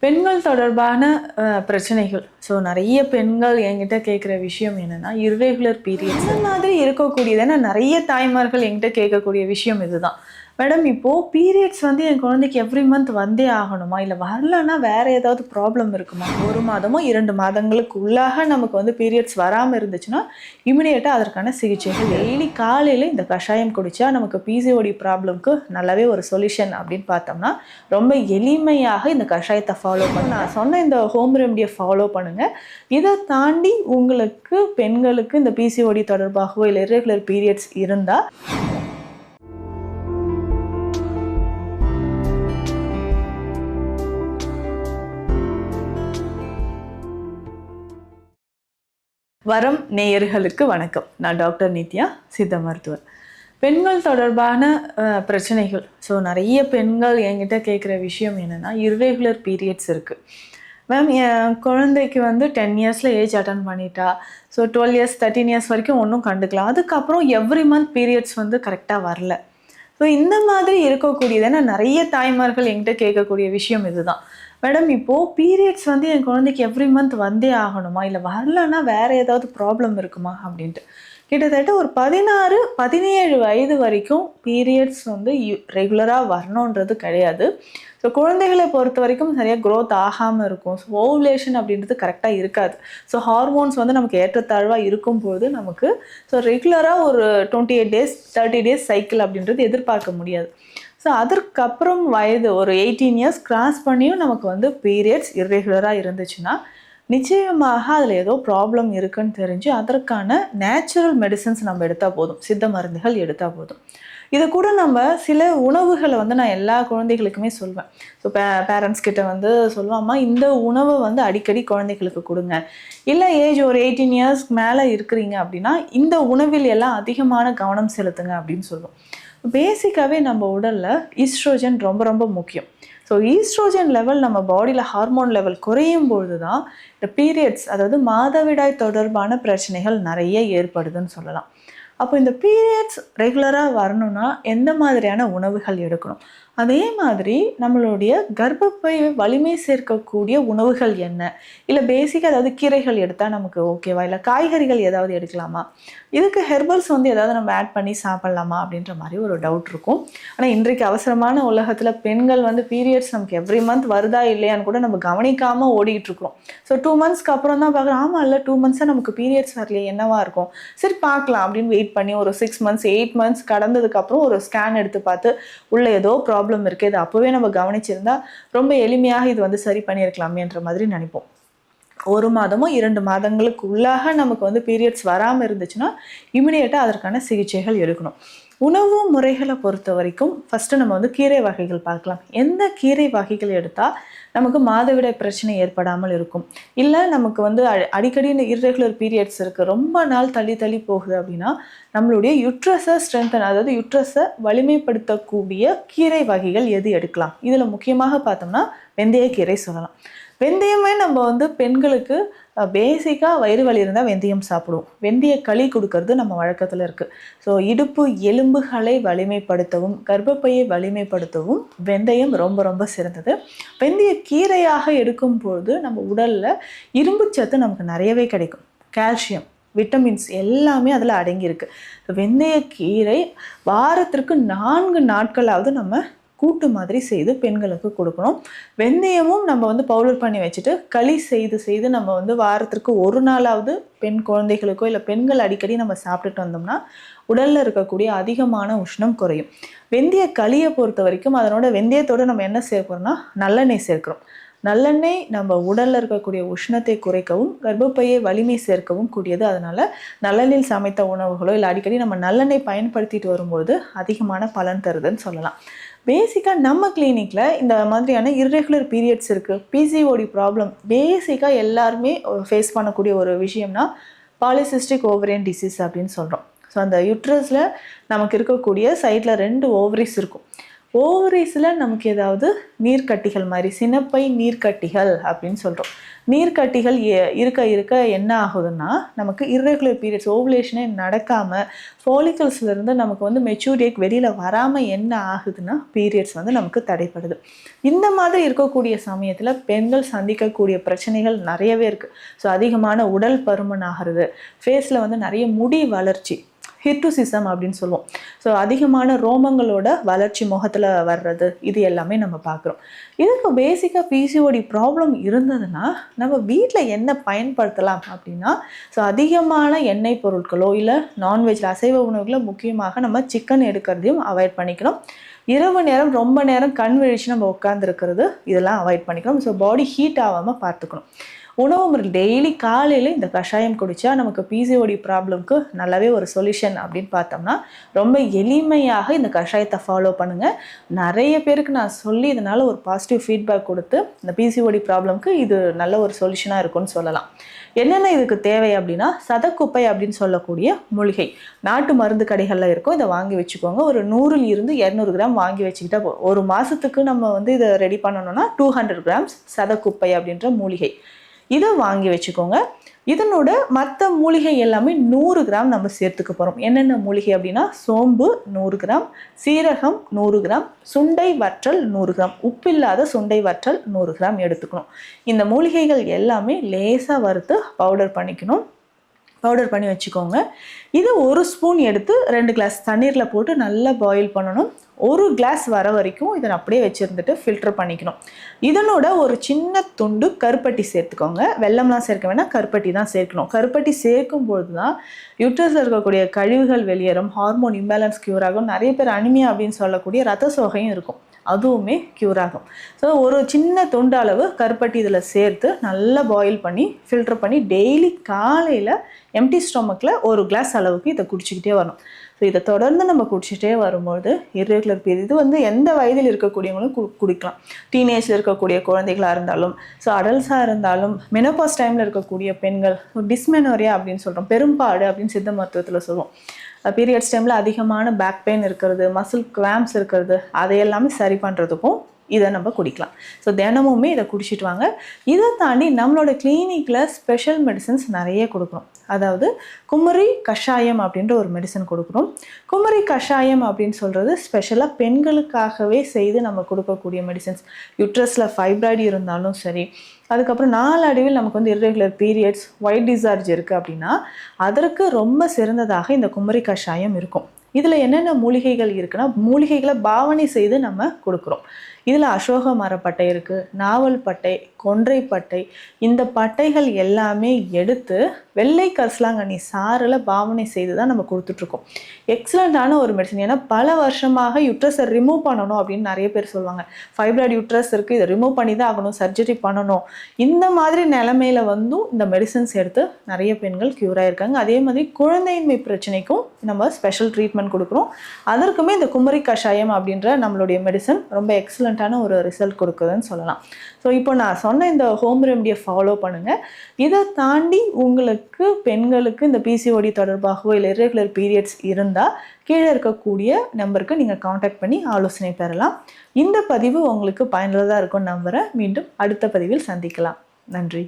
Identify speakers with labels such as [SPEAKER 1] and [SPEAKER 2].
[SPEAKER 1] பெண்கள் தொடர்பான பிரச்சனைகள். ஸோ நெறைய பெண்கள் என்கிட்ட கேட்குற விஷயம் என்னன்னா, இர்ரெகுலர் பீரியட்ஸ் இந்த மாதிரி இருக்கக்கூடியது. ஏன்னா நெறைய தாய்மார்கள் என்கிட்ட கேட்கக்கூடிய விஷயம் இதுதான். மேடம் இப்போ பீரியட்ஸ் வந்து என் குழந்தைக்கு எவ்ரி மந்த் வந்தே ஆகணுமா? இல்ல வரலன்னா வேற ஏதாவது ப்ராப்ளம் இருக்குமா? 1 மாதமோ, 2 மாதங்களுக்கு உள்ளாக நமக்கு வந்து பீரியட்ஸ் வராம இருந்துச்சுன்னா, இமிடியேட்டா அதற்கான சிகிச்சைகள் டெய்லி காலையில இந்த கஷாயம் குடிச்சா நமக்கு பிசிஓடி ப்ராப்ளம்க்கு நல்லாவே ஒரு சொல்யூஷன் அப்படின்னு பார்த்தோம்னா, ரொம்ப எளிமையாக இந்த கஷாயத்தை ஃபாலோ பண்ணுங்க. நான் சொன்ன இந்த ஹோம் ரெமடியை ஃபாலோ பண்ணுங்க. இதை தாண்டி உங்களுக்கு பெண்களுக்கு இந்த பிசிஓடி தொடர்பாகவோ இல்லை இர்ரெகுலர் பீரியட்ஸ் இருந்தா வரம் நேயர்களுக்கு வணக்கம். நான் டாக்டர் நித்யா, சித்த மருத்துவர். பெண்கள் தொடர்பான பிரச்சனைகள். ஸோ நிறைய பெண்கள் என்கிட்ட கேட்குற விஷயம் என்னென்னா, இர்ரெகுலர் பீரியட்ஸ் இருக்குது. மேம் என் குழந்தைக்கு வந்து 10 இயர்ஸில் ஏஜ் அட்டன் பண்ணிட்டா. ஸோ 12 இயர்ஸ் 13 இயர்ஸ் வரைக்கும் ஒன்றும் கண்டுக்கலாம். அதுக்கப்புறம் எவ்ரி மந்த் பீரியட்ஸ் வந்து கரெக்டாக வரல. ஸோ இந்த மாதிரி இருக்கக்கூடியது. ஏன்னா நிறைய தாய்மார்கள் என்கிட்ட கேட்கக்கூடிய விஷயம் இதுதான். மேடம் இப்போது பீரியட்ஸ் வந்து என் குழந்தைக்கு எவ்ரி மந்த் வந்தே ஆகணுமா? இல்லை வரலன்னா வேறு ஏதாவது ப்ராப்ளம் இருக்குமா? அப்படின்ட்டு கிட்டத்தட்ட ஒரு 16, 17 வயது வரைக்கும் பீரியட்ஸ் வந்து ரெகுலராக வரணுன்றது கிடையாது. ஸோ குழந்தைகளை பொறுத்த வரைக்கும் சரியாக க்ரோத் ஆகாமல் இருக்கும். ஸோ ஓவுலேஷன் அப்படின்றது கரெக்டாக இருக்காது. ஸோ ஹார்மோன்ஸ் வந்து நமக்கு ஏற்றத்தாழ்வாக இருக்கும்போது நமக்கு ஸோ ரெகுலராக ஒரு 28 டேஸ் 30 டேஸ் சைக்கிள் அப்படின்றது எதிர்பார்க்க முடியாது. ஸோ அதற்கப்புறம் வயது ஒரு 18 இயர்ஸ் கிராஸ் பண்ணியும் நமக்கு வந்து பீரியட்ஸ் இர்ரெகுலராக இருந்துச்சுன்னா நிச்சயமாக அதில் ஏதோ ப்ராப்ளம் இருக்குன்னு தெரிஞ்சு அதற்கான நேச்சுரல் மெடிசன்ஸ் நம்ம எடுத்தால் போதும், சித்த மருந்துகள் எடுத்தால் போதும். இதை கூட நம்ம சில உணவுகளை வந்து நான் எல்லா குழந்தைகளுக்குமே சொல்வேன். ஸோ பேரண்ட்ஸ் கிட்ட வந்து சொல்லுவாம்மா, இந்த உணவை வந்து அடிக்கடி குழந்தைகளுக்கு கொடுங்க. இல்லை ஏஜ் ஒரு 18 இயர்ஸ்க்கு மேலே இருக்கிறீங்க அப்படின்னா இந்த உணவில் எல்லாம் அதிகமான கவனம் செலுத்துங்க அப்படின்னு சொல்லுவோம். பேசிக்காகவே நம்ம உடலில் ஈஸ்ட்ரோஜன் ரொம்ப ரொம்ப முக்கியம். ஸோ ஈஸ்ட்ரோஜன் லெவல் நம்ம பாடியில் ஹார்மோன் லெவல் குறையும் பொழுது தான் இந்த பீரியட்ஸ், அதாவது மாதவிடாய் தொடர்பான பிரச்சனைகள் நிறைய ஏற்படுதுன்னு சொல்லலாம். அப்போ இந்த பீரியட்ஸ் ரெகுலராக வரணும்னா எந்த மாதிரியான உணவுகள் எடுக்கணும்? அதே மாதிரி நம்மளுடைய கர்ப்பப்பை வலிமை சேர்க்கக்கூடிய உணவுகள் என்ன? இல்லை பேசிக்காக ஏதாவது கீரைகள் எடுத்தால் நமக்கு ஓகேவா? இல்லை காய்கறிகள் ஏதாவது எடுக்கலாமா? இதுக்கு ஹெர்பல்ஸ் வந்து ஏதாவது நம்ம ஆட் பண்ணி சாப்பிட்லாமா அப்படின்ற மாதிரி ஒரு டவுட் இருக்கும். ஆனால் இன்றைக்கு அவசரமான உலகத்தில் பெண்கள் வந்து பீரியட்ஸ் நமக்கு எவ்ரி மந்த் வருதா இல்லையான்னு கூட நம்ம கவனிக்காமல் ஓடிக்கிட்டு இருக்கிறோம். ஸோ 2 மந்த்ஸ்க்கு அப்புறம் தான் பார்க்குறோம், ஆமாம் இல்லை 2 மந்த்ஸாக நமக்கு பீரியட்ஸ் வரலையே, என்னவா இருக்கும், சரி பார்க்கலாம் அப்படின்னு வெயிட் பண்ணி ஒரு 6 மந்த்ஸ் 8 மந்த்ஸ் கடந்ததுக்கப்புறம் ஒரு ஸ்கேன் எடுத்து பார்த்து உள்ளே ஏதோ ப்ராப்ளம் இருக்குது, இது அப்போவே நம்ம கவனிச்சிருந்தா ரொம்ப எளிமையாக இது வந்து சரி பண்ணியிருக்கலாமேன்ற மாதிரி நினைப்போம். 1 மாதமோ 2 மாதங்களுக்கு உள்ளாக நமக்கு வந்து பீரியட்ஸ் வராமல் இருந்துச்சுன்னா இமிடியேட்டாக அதற்கான சிகிச்சைகள் எடுக்கணும். உணவு முறைகளை பொறுத்த வரைக்கும் ஃபஸ்ட்டு நம்ம வந்து கீரை வகைகள் பார்க்கலாம். எந்த கீரை வகைகள் எடுத்தால் நமக்கு மாதவிடாய் பிரச்சனை ஏற்படாமல் இருக்கும், இல்லை நமக்கு வந்து அடிக்கடி இந்த இர்ரெகுலர் பீரியட்ஸ் இருக்குது, ரொம்ப நாள் தள்ளி தள்ளி போகுது அப்படின்னா நம்மளுடைய யுட்ரஸை ஸ்ட்ரென்தன், அதாவது யுட்ரஸை வலிமைப்படுத்தக்கூடிய கீரை வகைகள் எது எடுக்கலாம்? இதில் முக்கியமாக பார்த்தோம்னா வெந்தயக்கீரை சொல்லலாம். வெந்தயமே நம்ம வந்து பெண்களுக்கு பேசிக்காக வயிறு வலி இருந்தால் வெந்தயம் சாப்பிடுவோம். வெந்தய களி கொடுக்கறது நம்ம வழக்கத்தில் இருக்குது. ஸோ இடுப்பு எலும்புகளை வலிமைப்படுத்தவும் கர்ப்பப்பையை வலிமைப்படுத்தவும் வெந்தயம் ரொம்ப ரொம்ப சிறந்தது. வெந்தய கீரையாக எடுக்கும்போது நம்ம உடலில் இரும்புச்சத்து நமக்கு நிறையவே கிடைக்கும். கால்சியம், விட்டமின்ஸ் எல்லாமே அதில் அடங்கியிருக்கு. வெந்தயக்கீரை வாரத்திற்கு 4 நாட்களாவது நம்ம கூட்டு மாதிரி செய்து பெண்களுக்கு கொடுக்கணும். வெந்தயமும் நம்ம வந்து பவுடர் பண்ணி வச்சுட்டு களி செய்து நம்ம வந்து வாரத்திற்கு 1 நாளாவது பெண் குழந்தைகளுக்கோ இல்லை பெண்கள் அடிக்கடி நம்ம சாப்பிட்டுட்டு வந்தோம்னா உடலில் இருக்கக்கூடிய அதிகமான உஷ்ணம் குறையும். வெந்தய களியை பொறுத்த வரைக்கும் அதனோட வெந்தயத்தோடு நம்ம என்ன சேர்க்கிறோம்னா நல்லெண்ணெய் சேர்க்கிறோம். நல்லெண்ணெய் நம்ம உடலில் இருக்கக்கூடிய உஷ்ணத்தை குறைக்கவும் கர்ப்பப்பையை வலிமை சேர்க்கவும் கூடியது. அதனால் நல்லெண்ணெயில் சமைத்த உணவுகளோ இல்லை அடிக்கடி நம்ம நல்லெண்ணெய் பயன்படுத்திட்டு வரும்போது அதிகமான பலன் தருதுன்னு சொல்லலாம். பேசிக்காக நம்ம கிளினிக்கில் இந்த மாதிரியான இர்ரெகுலர் பீரியட்ஸ் இருக்குது, பிசிஓடி ப்ராப்ளம் பேசிக்காக எல்லாருமே ஃபேஸ் பண்ணக்கூடிய ஒரு விஷயம்னா பாலிசிஸ்டிக் ஓவரியன் டிசீஸ் அப்படின்னு சொல்கிறோம். ஸோ அந்த யுட்ரஸில் நமக்கு இருக்கக்கூடிய சைடில் 2 ஓவரிஸ் இருக்கும். ஓவரீஸில் நமக்கு ஏதாவது நீர்க்கட்டிகள் மாதிரி சினப்பை நீர்க்கட்டிகள் அப்படின்னு சொல்கிறோம். நீர்க்கட்டிகள் இருக்க இருக்க என்ன ஆகுதுன்னா நமக்கு இர்ரெகுலர் பீரியட்ஸ் ஓவுலேஷனே நடக்காமல் ஃபாலிகல்ஸ்லேருந்து நமக்கு வந்து மெச்சூரிட்டி எக் வெளியில் வராமல் என்ன ஆகுதுன்னா பீரியட்ஸ் வந்து நமக்கு தடைப்படுது. இந்த மாதிரி இருக்கக்கூடிய சமயத்தில் பெண்கள் சந்திக்கக்கூடிய பிரச்சனைகள் நிறையவே இருக்குது. ஸோ அதிகமான உடல் பருமன் ஆகிறது, ஃபேஸில் வந்து நிறைய முடி வளர்ச்சி, ஹிர்டுசிசம் அப்படின்னு சொல்லுவோம். ஸோ அதிகமான ரோமங்களோட வளர்ச்சி முகத்தில் வர்றது, இது எல்லாமே நம்ம பார்க்குறோம். இதுக்கு பேசிக்காக பிசிஓடி ப்ராப்ளம் இருந்ததுன்னா நம்ம வீட்டில் என்ன பயன்படுத்தலாம் அப்படின்னா, ஸோ அதிகமான எண்ணெய் பொருட்களோ இல்லை நான்வெஜ்ல அசைவ உணவுகளை முக்கியமாக நம்ம சிக்கன் எடுக்கிறதையும் அவாய்ட் பண்ணிக்கணும். இரவு நேரம் ரொம்ப நேரம் கண் விழிச்சு நம்ம உட்காந்துருக்கிறது இதெல்லாம் அவாய்ட் பண்ணிக்கணும். ஸோ பாடி ஹீட் ஆகாமல் பார்த்துக்கணும். உணவு முறை டெய்லி காலையில் இந்த கஷாயம் குடித்தா நமக்கு பிசிஓடி ப்ராப்ளம்க்கு நல்லாவே ஒரு சொல்யூஷன் அப்படின்னு பார்த்தோம்னா ரொம்ப எளிமையாக இந்த கஷாயத்தை ஃபாலோ பண்ணுங்கள். நிறைய பேருக்கு நான் சொல்லி இதனால் ஒரு பாசிட்டிவ் ஃபீட்பேக் கொடுத்து இந்த பிசிஓடி ப்ராப்ளம்க்கு இது நல்ல ஒரு சொல்யூஷனாக இருக்கும்னு சொல்லலாம். என்னென்ன இதுக்கு தேவை அப்படின்னா, சதக்குப்பை அப்படின்னு சொல்லக்கூடிய மூலிகை நாட்டு மருந்து கடைகளில் இருக்கும். இதை வாங்கி வச்சுக்கோங்க. ஒரு 100 இருந்து 200 கிராம் வாங்கி வச்சுக்கிட்டா ஒரு மாதத்துக்கு நம்ம வந்து இதை ரெடி பண்ணணும்னா 200 கிராம்ஸ் சதக்குப்பை அப்படின்ற மூலிகை இதை வாங்கி வச்சுக்கோங்க. இதனோட மற்ற மூலிகை எல்லாமே 100 கிராம் நம்ம சேர்த்துக்க போகிறோம். என்னென்ன மூலிகை அப்படின்னா, சோம்பு 100 கிராம், சீரகம் 100 கிராம், சுண்டை வற்றல் 100 கிராம், உப்பில்லாத சுண்டை வற்றல் 100 கிராம் எடுத்துக்கணும். இந்த மூலிகைகள் எல்லாமே லேசாக வறுத்து பவுடர் பண்ணிக்கணும். பவுடர் பண்ணி வச்சுக்கோங்க. இது 1 ஸ்பூன் எடுத்து 2 கிளாஸ் தண்ணீரில் போட்டு நல்லா பாயில் பண்ணணும். 1 கிளாஸ் வர வரைக்கும் இதை அப்படியே வச்சுருந்துட்டு ஃபில்டர் பண்ணிக்கணும். இதனோட ஒரு சின்ன துண்டு கருப்பட்டி சேர்த்துக்கோங்க. வெல்லம்லாம் சேர்க்க வேணாம், கருப்பட்டி தான் சேர்க்கணும். கருப்பட்டி சேர்க்கும் பொழுது தான் யூட்ரஸில் இருக்கக்கூடிய கழிவுகள் வெளியேறும், ஹார்மோன் இம்பேலன்ஸ் க்யூர் ஆகும். நிறைய பேர் அனிமியா அப்படின்னு சொல்லக்கூடிய ரத்த சோகையும் இருக்கும், அதுவுமே க்யூர் ஆகும். ஸோ ஒரு சின்ன துண்டு அளவு கருப்பட்டி இதில் சேர்த்து நல்லா பாயில் பண்ணி ஃபில்டர் பண்ணி டெய்லி காலையில் எம்டி ஸ்டொமக்கில் 1 கிளாஸ் அளவுக்கு இதை குடிச்சிக்கிட்டே வரணும். ஸோ இதை தொடர்ந்து நம்ம குடிச்சிட்டே வரும்போது இர்ரெகுலர் பீரியட் இது வந்து எந்த வயதில் இருக்கக்கூடியவங்களும் குடிக்கலாம். டீனேஜில் இருக்கக்கூடிய குழந்தைகளாக இருந்தாலும், ஸோ அடல்ட்ஸாக இருந்தாலும், மெனோபாஸ் டைமில் இருக்கக்கூடிய பெண்கள், டிஸ்மெனோரியா அப்படின்னு சொல்கிறோம், பெரும்பாடு அப்படின்னு சித்த மருத்துவத்தில் சொல்லுவோம். பீரியட்ஸ் டைமில் அதிகமான பேக் பெயின் இருக்கிறது, மசில் கிராம்ஸ் இருக்கிறது, அதையெல்லாமே சரி பண்ணுறதுக்கும் இதை நம்ம குடிக்கலாம். ஸோ தினமுமே இதை குடிச்சிட்டு வாங்க. இதை தாண்டி நம்மளோட கிளினிக்கில் ஸ்பெஷல் மெடிசன்ஸ் நிறைய கொடுக்குறோம். அதாவது குமரி கஷாயம் அப்படின்ற ஒரு மெடிசன் கொடுக்குறோம். குமரி கஷாயம் அப்படின்னு சொல்கிறது ஸ்பெஷலாக பெண்களுக்காகவே செய்து நம்ம கொடுக்கக்கூடிய மெடிசன்ஸ். யூட்ரஸில் ஃபைப்ராய்டு இருந்தாலும் சரி, அதுக்கப்புறம் நாளடைவில் நமக்கு வந்து இர்ரெகுலர் பீரியட்ஸ், ஒயிட் டிஸ்சார்ஜ் இருக்குது அப்படின்னா அதற்கு ரொம்ப சிறந்ததாக இந்த குமரி கஷாயம் இருக்கும். இதில் என்னென்ன மூலிகைகள் இருக்குன்னா, மூலிகைகளை பாவனை செய்து நம்ம கொடுக்குறோம். இதில் அசோக மரப்பட்டை இருக்குது, நாவல் பட்டை, கொன்றை பட்டை, இந்த பட்டைகள் எல்லாமே எடுத்து வெள்ளை கரிசலாங்கண்ணி சாறில் பாவனை செய்து தான் நம்ம கொடுத்துட்ருக்கோம். எக்ஸலண்ட்டான ஒரு மெடிசன். ஏன்னா பல வருஷமாக யூட்ரஸை ரிமூவ் பண்ணணும் அப்படின்னு நிறைய பேர் சொல்லுவாங்க. ஃபைப்ராய்டு யூட்ரஸ் இருக்குது, இதை ரிமூவ் பண்ணி தான் ஆகணும், சர்ஜரி பண்ணணும். இந்த மாதிரி நிலைமையில் வந்தும் இந்த மெடிசன்ஸ் எடுத்து நிறைய பெண்கள் க்யூர் ஆகிருக்காங்க. அதே மாதிரி குழந்தையின்மை பிரச்சனைக்கும் நம்ம ஸ்பெஷல் ட்ரீட்மெண்ட் கொடுக்குறோம். அதற்குமே இந்த குமரி கஷாயம் அப்படின்ற நம்மளுடைய மெடிசன் ரொம்ப எக்ஸலண்ட்டான ஒரு ரிசல்ட் கொடுக்குதுன்னு சொல்லலாம். ஸோ இப்போ நான் சொன்ன இந்த ஹோம் ரெமடியை ஃபாலோ பண்ணுங்கள். இதை தாண்டி உங்களுக்கு பெண்களுக்கு இந்த பிசிஓடி தொடர்பாகவோ இல்லை இர்ரெகுலர் பீரியட்ஸ் இருந்தால் கீழே இருக்கக்கூடிய நம்பருக்கு நீங்கள் காண்டாக்ட் பண்ணி ஆலோசனை பெறலாம். இந்த பதிவு உங்களுக்கு பயனுள்ளதாக இருக்கும்னு நம்புகிறேன். மீண்டும் அடுத்த பதிவில் சந்திக்கலாம். நன்றி.